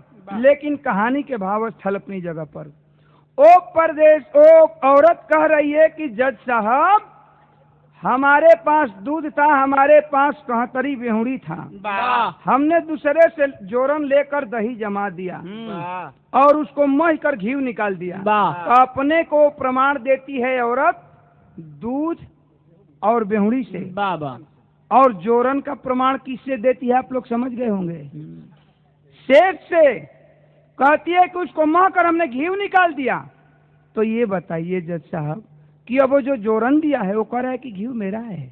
लेकिन कहानी के भावस्थल अपनी जगह पर। ओ परदेश ओ औरत कह रही है कि जज साहब हमारे पास दूध था हमारे पास कहतरी बेहुड़ी था हमने दूसरे से जोरन लेकर दही जमा दिया और उसको मह कर घी निकाल दिया। तो अपने को प्रमाण देती है औरत दूध और बेहुड़ी से और जोरन का प्रमाण किससे देती है आप लोग समझ गए होंगे। सेठ से कहती है कि उसको मह कर हमने घी निकाल दिया। तो ये बताइए जज साहब कि अब वो जो जोरन दिया है वो कह रहा है कि घी मेरा है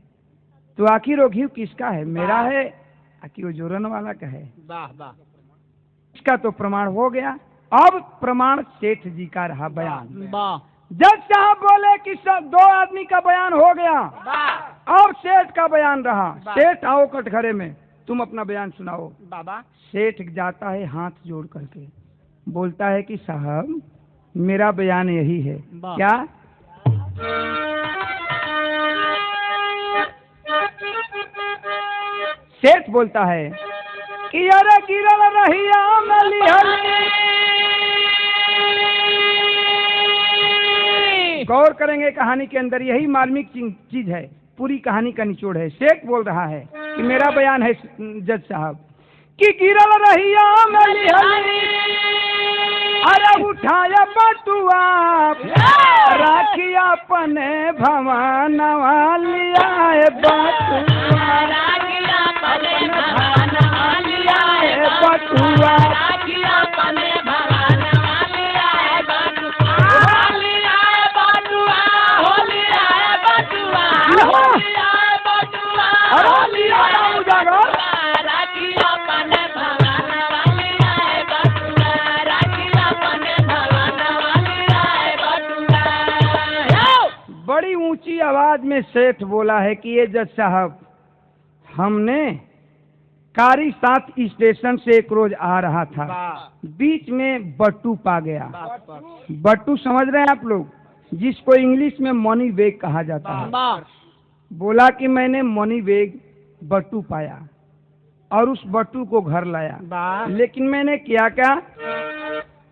तो आखिर वो घी किसका है मेरा है कि वो जोरन वाला का है। इसका तो प्रमाण हो गया। अब प्रमाण सेठ जी का रहा बयान। जज साहब बोले कि सब दो आदमी का बयान हो गया और सेठ का बयान रहा। सेठ आओ कटघरे में तुम अपना बयान सुनाओ। सेठ जाता है हाथ जोड़ करके बोलता है कि साहब मेरा बयान यही है। क्या सेठ बोलता है कि अरे गिरल रहिया गौर करेंगे कहानी के अंदर यही मार्मिक चीज है पूरी कहानी का निचोड़ है। सेठ बोल रहा है कि मेरा बयान है जज साहब कि गिरल रहिया अरे उठाया बटुआ राखी अपने भवानवा लिया बटुआ बटुआ बड़ी ऊंची आवाज में सेठ बोला है कि ये जज साहब हमने कारी साथ स्टेशन से एक रोज आ रहा था, बीच में बट्टू पा गया। बट्टू समझ रहे हैं आप लोग, जिसको इंग्लिश में मनी बैग कहा जाता है। बोला कि मैंने मनी बैग बट्टू पाया और उस बट्टू को घर लाया। लेकिन मैंने क्या क्या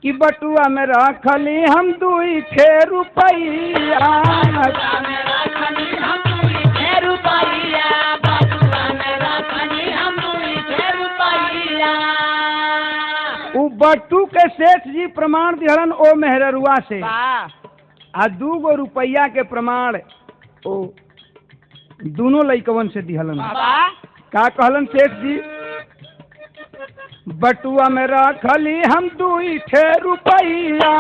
कि बटुआ में रखली हम 2 रुपया, उ बट्टू के सेठ जी प्रमाण दिहलन ओ मेहररुआ से, आ 2 रुपया के प्रमाण ओ दोनों लइकवन से दिहलन। का कहलन सेठ जी, बटुआ में रखली हम 2 रुपया,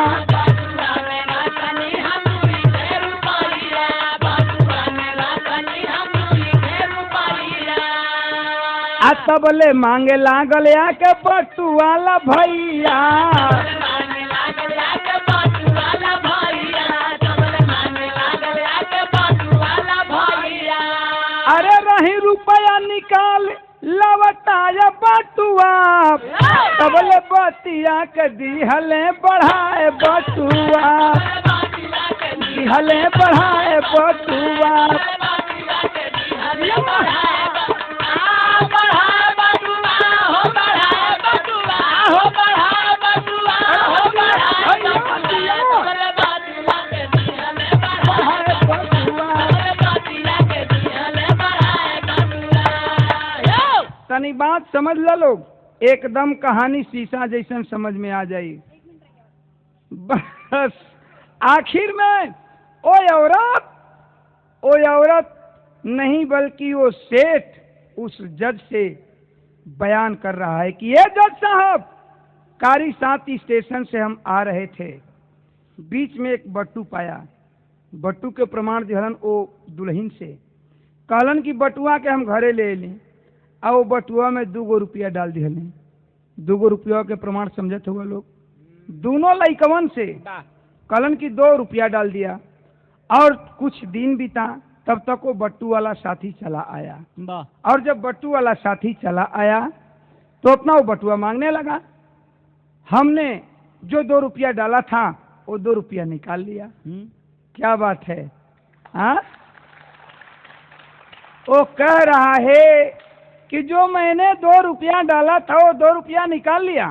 आ तबले मांगे लागल आके बट्टू वाला भैया, अरे रही रुपया निकाल लवटाया बटुआ, तबले बतिया के दिहले बढ़ाए बटुआ, दिहले बढ़ाए बटुआ। तनी बात समझ लो लोग, एकदम कहानी शीशा जैसन समझ में आ जाई। बस आखिर में ओ औरत नहीं बल्कि वो सेठ उस जज से बयान कर रहा है कि ये जज साहब, कारी साथ स्टेशन से हम आ रहे थे, बीच में एक बट्टू पाया, बट्टू के प्रमाण दिहलन ओ दुल्हन से, कहलन कि बटुआ के हम घरे ले ली, आ वो बटुआ में 2 रुपया डाल दिहले। 2 रुपया के प्रमाण समझत हुआ लोग, दोनों लइकवन से कहलन कि 2 रुपया डाल दिया। और कुछ दिन बीता, तब तक वो बट्टू वाला साथी चला आया, और जब बट्टू वाला साथी चला आया तो अपना वो बटुआ मांगने लगा। हमने जो 2 रुपया डाला था वो 2 रुपया निकाल लिया। क्या बात है? हाँ, वो कह रहा है कि जो मैंने 2 रुपया डाला था वो 2 रुपया निकाल लिया,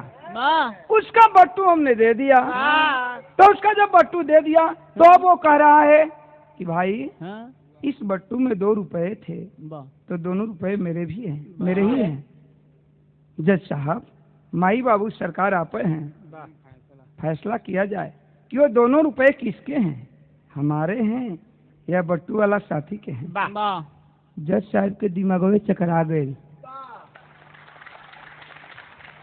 उसका बट्टू हमने दे दिया। तो उसका जब बट्टू दे दिया तो अब वो कह रहा है कि भाई इस बट्टू में 2 रुपए थे, तो दोनों रुपए मेरे भी हैं, मेरे ही हैं। जज साहब, माई बाबू सरकार आप हैं, फैसला किया जाए कि वो दोनों रुपए किसके हैं, हमारे हैं या बट्टू वाला साथी के हैं। जज साहब के दिमाग में चकरा गए,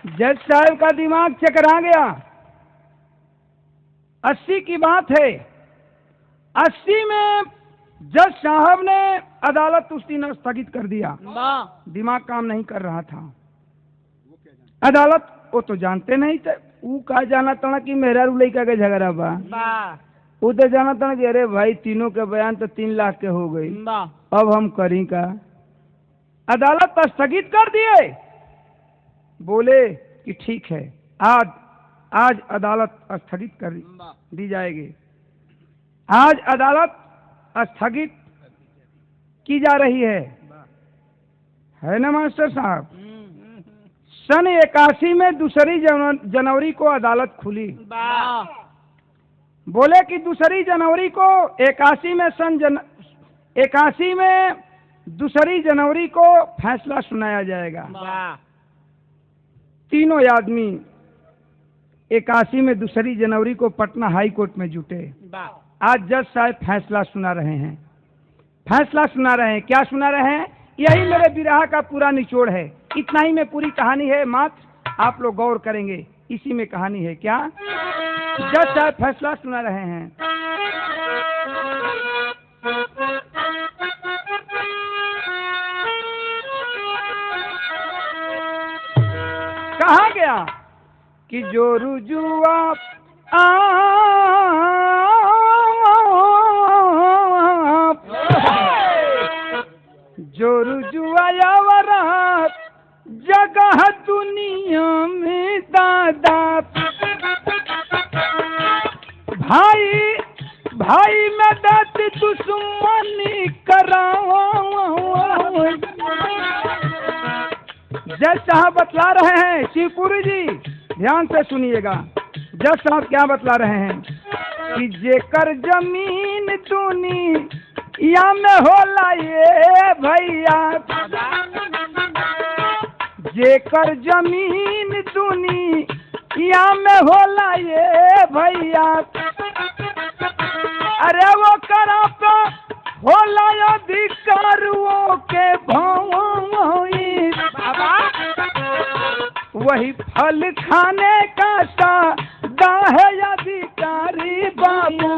जज साहब का दिमाग चकरा गया। 80 की बात है, 80 में जज साहब ने अदालत उस दिन स्थगित कर दिया। दिमाग काम नहीं कर रहा था। अदालत वो तो जानते नहीं थे, वो कहा जाना था कि मेरा रुलई का झगड़ा बा, वो तो जाना था कि अरे भाई तीनों के बयान तो 3 लाख के हो गई, अब हम करें का। अदालत स्थगित कर दिए, बोले कि ठीक है, आज अदालत स्थगित कर दी जाएगी। आज अदालत स्थगित की जा रही है ना मास्टर साहब। सन 81 में 2 जनवरी को अदालत खुली। बोले कि 2 जनवरी को 81 में 2 जनवरी को फैसला सुनाया जाएगा। तीनों आदमी 81 में 2 जनवरी को पटना हाई कोर्ट में जुटे। आज जज साहब फैसला सुना रहे हैं। फैसला सुना रहे हैं, क्या सुना रहे हैं? यही मेरे विरह का पूरा निचोड़ है। इतना ही में पूरी कहानी है, मात्र आप लोग गौर करेंगे, इसी में कहानी है। क्या? जज साहब फैसला सुना रहे हैं। कहा गया कि जो रुजुआ जो रुजुआ जगह दुनिया में दादा भाई भाई में दत दुश्मनी कराओ। जज साहब बतला रहे हैं, शिवपुरी जी ध्यान से सुनिएगा, जज साहब क्या बतला रहे हैं कि जेकर जमीन दुनिया में होला ये भैया, जेकर जमीन दुनिया में होला ये भैया, अरे वो करा तो होला अधिकारुओं के भोई, वही फल खाने का सादा है अधिकारी बाबू,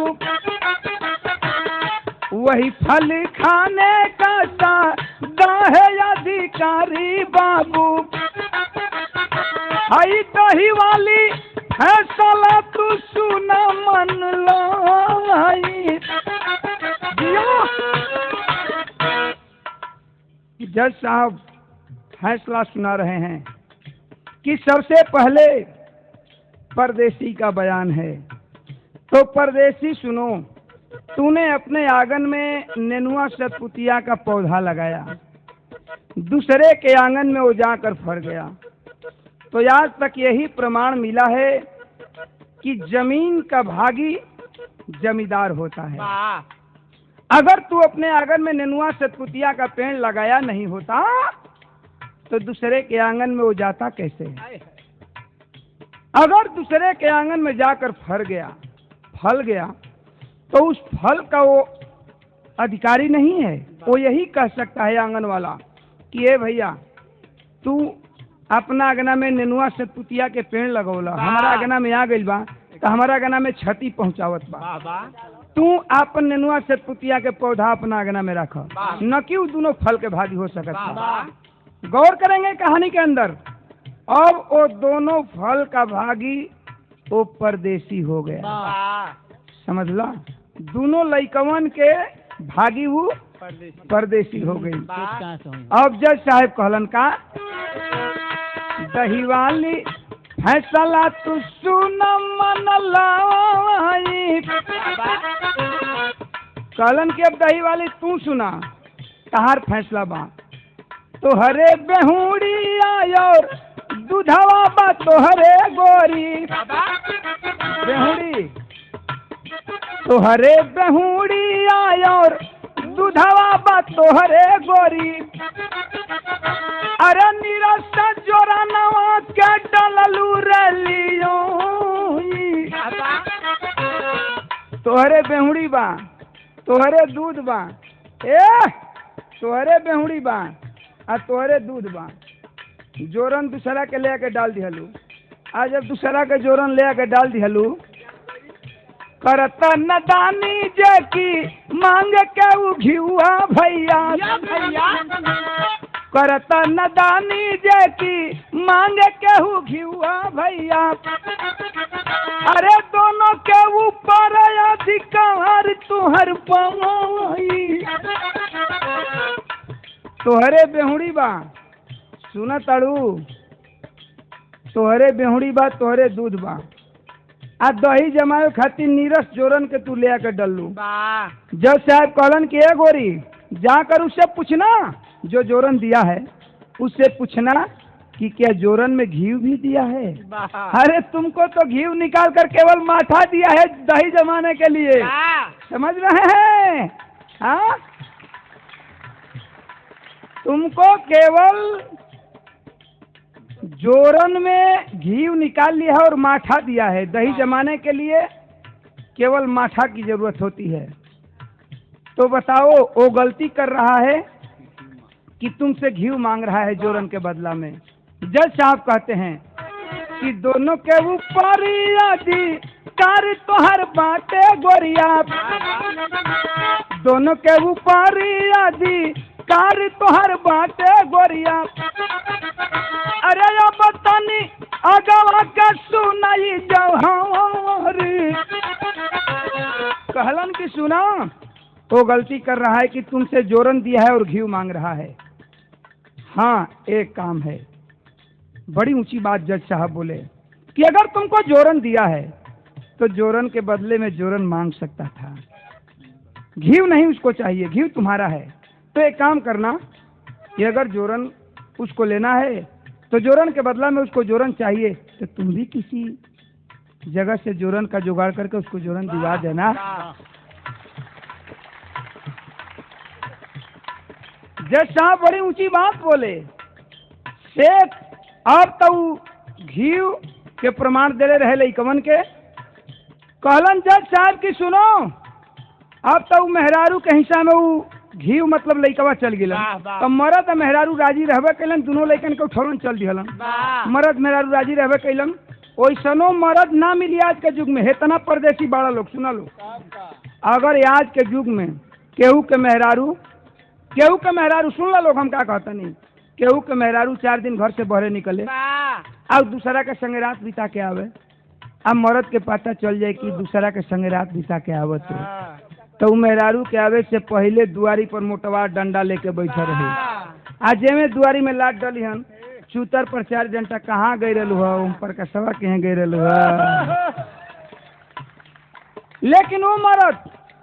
वही फल खाने का सादा है अधिकारी बाबू। आई दही वाली फैसला तू सुना मन लाई। जज साहब फैसला सुना रहे हैं कि सबसे पहले परदेसी का बयान है। तो परदेसी सुनो, तूने अपने आंगन में नेनुआ सतपुतिया का पौधा लगाया, दूसरे के आंगन में वो जाकर फर गया। तो आज तक यही प्रमाण मिला है कि जमीन का भागी जमींदार होता है। अगर तू अपने आंगन में नेनुआ सतपुतिया का पेड़ लगाया नहीं होता तो दूसरे के आंगन में वो जाता कैसे? अगर दूसरे के आंगन में जाकर फल गया तो उस फल का वो अधिकारी नहीं है। वो यही कह सकता है आंगन वाला कि ए भैया तू अपना अगना में नेनुआ सतपुतिया के पेड़ लगौला, हमारा अगना में आ गइल बा तो हमारा अगना में क्षति पहुंचावत बा। तू अपन नेनुआ सतपुतिया के पौधा अपना अगना में रख, न कि दोनों फल के भागी हो सकता। गौर करेंगे कहानी के अंदर। अब वो दोनों फल का भागी वो परदेसी हो गया, समझला? दोनों लइकवन के भागी वो परदेसी हो गई। अब जज साहब कहलन का दही वाली फैसला तू सुन मन लाई। कहलन के अब दही वाली तू सुना, तहार फैसला बा। तोहरे बेहुड़ी और दूधवा बा तोहरे गोरी, बेहुड़ी तोहरे बेहुड़ी और दूधवा बा तोहरे गोरी। अरे निरस जोरा नवा के डललू रलियो, तोहरे बेहुड़ी बा तोहरे दूध बा, तोहरे बेहुड़ी बा आ तोहरे दूध बा। जोरन दूसरा के ले आके डाल दिहलू। आज जब दूसरा के जोरन ले आके डाल दिहलू, करता नदानी जे की मांग के उ घिउआ भैया, करता नदानी जे की मांग के उ घिउआ भैया। अरे दोनों के ऊपर अधिकार तुहर पाई। तोहरे बेहुड़ी बा, सुना ताड़ू, तोहरे बेहुड़ी बा तोहरे दूध बा आ दही जमावे खातिर नीरस जोरन के तू ले आकर डल्लू। जज साहब कहलन कि ए गोरी जाकर उससे पूछना जो जोरन दिया है, उससे पूछना कि क्या जोरन में घी भी दिया है। अरे तुमको तो घी निकाल कर केवल माठा दिया है दही जमाने के लिए, समझ रहे हैं? हाँ, तुमको केवल जोरन में घी निकाल लिया है और माठा दिया है। दही जमाने के लिए केवल माठा की जरूरत होती है। तो बताओ वो गलती कर रहा है कि तुमसे घी मांग रहा है जोरन के बदला में। जज साहब कहते हैं कि दोनों के ऊपर अधिकार तोहर बाटे गोरिया, दोनों के ऊपर अधिकार तोहर बाटे गोरिया। अरे यो बतानी अगवा के सुनाई जौहरी। कहलन की सुना, वो गलती कर रहा है कि तुमसे जोरन दिया है और घी मांग रहा है। हाँ, एक काम है, बड़ी ऊंची बात जज साहब बोले कि अगर तुमको जोरन दिया है तो जोरन के बदले में जोरन मांग सकता था, घी नहीं उसको चाहिए, घी तुम्हारा है। तो एक काम करना कि अगर जोरन उसको लेना है तो जोरन के बदला में उसको जोरन चाहिए तो तुम भी किसी जगह से जोरन का जुगाड़ करके उसको जोरन दिवा देना। जज साहब बड़ी ऊंची बात बोले। सेठ अब तो घी के प्रमाण दे रहे लइकवन के। कहलन जज साहब की सुनो, अब तो मेहरारू के हिस्सा में वो घी मतलब लइकवा चल गिलन। तो मरद मेहरारू राजी रहबे कैलन, दोनों लइकन के उठौलन चल दिहलन। मरद मेहरारू राजी रहबे कैलन। ओइसनो मरद ना मिली आज के युग में। हेतना परदेसी बाड़ा लोग, सुना लो, अगर आज के युग में केहू के मेहरारू सुन ला लोग, हम क्या कहता नहीं, केहू के मेहरारू 4 दिन घर से बहरे निकले और दूसरा के संगे रात बिता के आवे, अब मर्द के पता चल जाए कि दूसरा के संगे रात बिता के आवत है, तो मेहरारू के आवे से पहले दुआरी पर मोटवा डंडा लेके बैठे रहे। आज में दुआरी में लात डली हन, चूतर पर 4 घंटा कहाँ गई रहलू है, उन पर का सवा कहीं गई रहलू है। लेकिन वो मर्द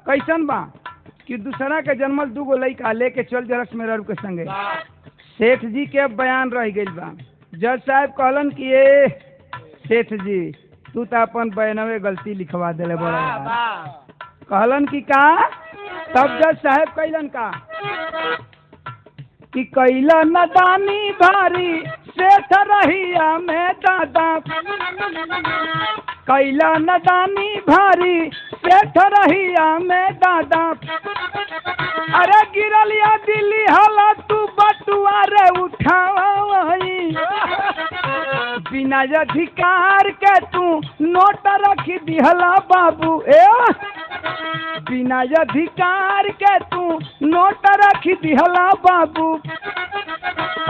कैसन बा कि दूसरा के जन्मल 2 गो लइका लेके चल जरस मेहरारू के संगे। सेठ जी के बयान रह गई बा। जज साहब कहलन कि ए सेठ जी तू तो अपन बयानवे गलती लिखवा दिले बड़ा। कहलन कि का? तब जज साहब कहलन का कि कैला नदानी भारी सेठ रहिया में दादा, कैला नदानी भारी सेठ रहिया में दादा, अरे गिरलिया दिल्ली हाला तू बटुआ रे उठाई, बिना अधिकार के तू नोट रख दिहला बाबू। बिना अधिकार के तू नोट रख दिहला बाबू,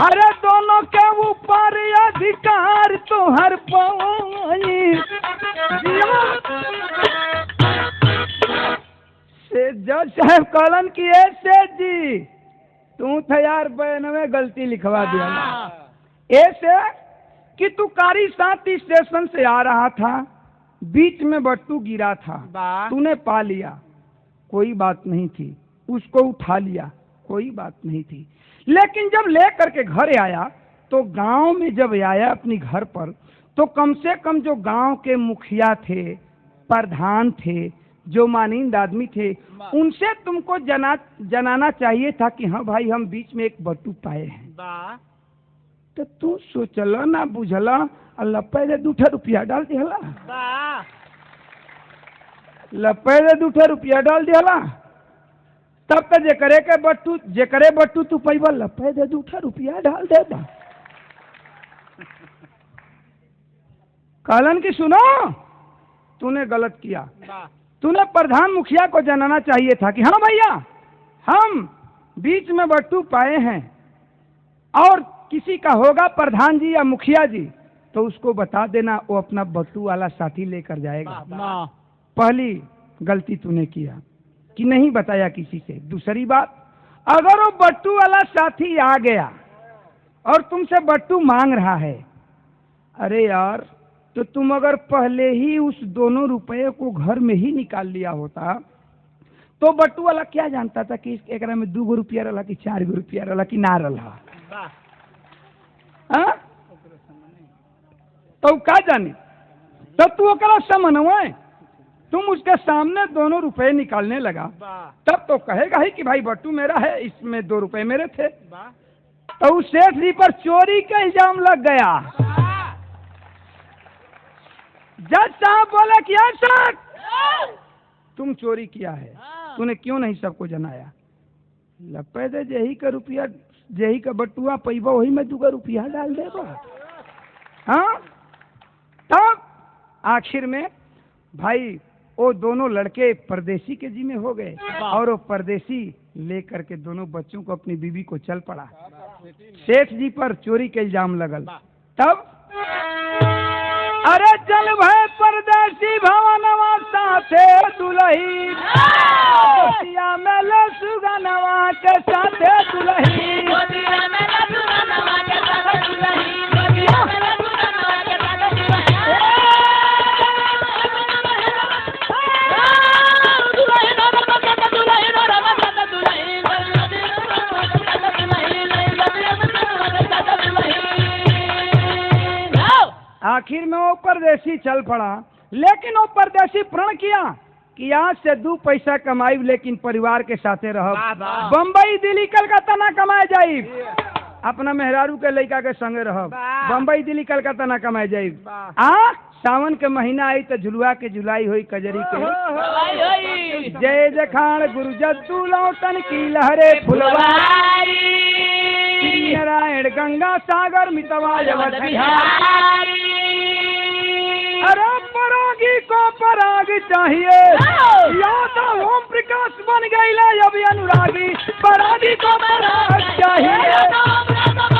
अरे दोनों के ऊपर अधिकार तोहर पाई। जज साहब कहलन कि ए सेठ जी तू था यार बयानवे गलती लिखवा दिया। ऐसे कि तू कारी साथ स्टेशन से आ रहा था, बीच में बट्टू गिरा था, तूने पा लिया, कोई बात नहीं थी, उसको उठा लिया, कोई बात नहीं थी। लेकिन जब ले करके घर आया तो गांव में जब आया अपनी घर पर, तो कम से कम जो गांव के मुखिया थे, प्रधान थे, जो मानिंद आदमी थे, उनसे तुमको जनाना चाहिए था कि हाँ भाई हम बीच में एक बट्टू पाए हैं। तो तू सोचला ना बुझला, लपे 2 रुपया डाल दिहला, लपे 2 रुपया डाल दिहला, तब तो जेकरे बट्टू तू पैबा लपे 2 रुपया डाल देबा। कहलन कि सुनो तूने गलत किया, तूने प्रधान मुखिया को जनाना चाहिए था कि हाँ भैया हम बीच में बट्टू पाए हैं और किसी का होगा प्रधान जी या मुखिया जी तो उसको बता देना, वो अपना बट्टू वाला साथी लेकर जाएगा। पहली गलती तूने किया कि नहीं बताया किसी से। दूसरी बात, अगर वो बट्टू वाला साथी आ गया और तुमसे बट्टू मांग रहा है, अरे यार तो तुम अगर पहले ही उस 2 रुपये को घर में ही निकाल लिया होता तो बट्टू वाला क्या जानता था कि एक में 2 रुपया रहा कि 4 रुपया रहा कि ना रहा। तो क्या जाने, तब तू ओकरा समझवा, तुम उसके सामने 2 रुपये निकालने लगा, तब तो कहेगा ही कि भाई बट्टू मेरा है, इसमें 2 रुपये मेरे थे। तो उस सेठ जी पर चोरी का इल्जाम लग गया। जज साहब बोले कि सेठ तुम चोरी किया है, तूने क्यों नहीं सबको जनाया? लपे दे जेही का रुपया, जेही का बटुआ पैबा वही में 2 रुपया डाल देगा। हाँ, तब आखिर में भाई वो दोनों लड़के परदेसी के जिम्मे हो गए और वो परदेसी लेकर के दोनों बच्चों को अपनी बीवी को चल पड़ा। सेठ जी पर चोरी का इल्जाम लगल। तब अरे चल भाई परदेसी भवनवा साथे दुलही, गोतिया में ले सुगनवा के साथे दुलही, गोतिया में ले सुगनवा के साथे दुलही, गोतिया में आखिर में वो परदेसी चल पड़ा, लेकिन वो परदेसी प्रण किया कि आज से 2 पैसा कमाई लेकिन परिवार के साथे रह, बम्बई दिल्ली कलकत्ता ना कमाए जाई, अपना मेहरारू के लड़का के संगे रह, बम्बई दिल्ली कलकत्ता ना कमाए जाई। सावन के महीना आई तो झुलुआ के झुलाई हुई कजरी के, जय जखान गुरु जद्दू लौटन की लहरे फुलवारी, नारायण गंगा सागर मितवा जगत बिहारी। अरे परागी को पराग चाहिए, यादव ओम प्रकाश बन गई ले अब अनुरागी, परागी को पराग चाहिए।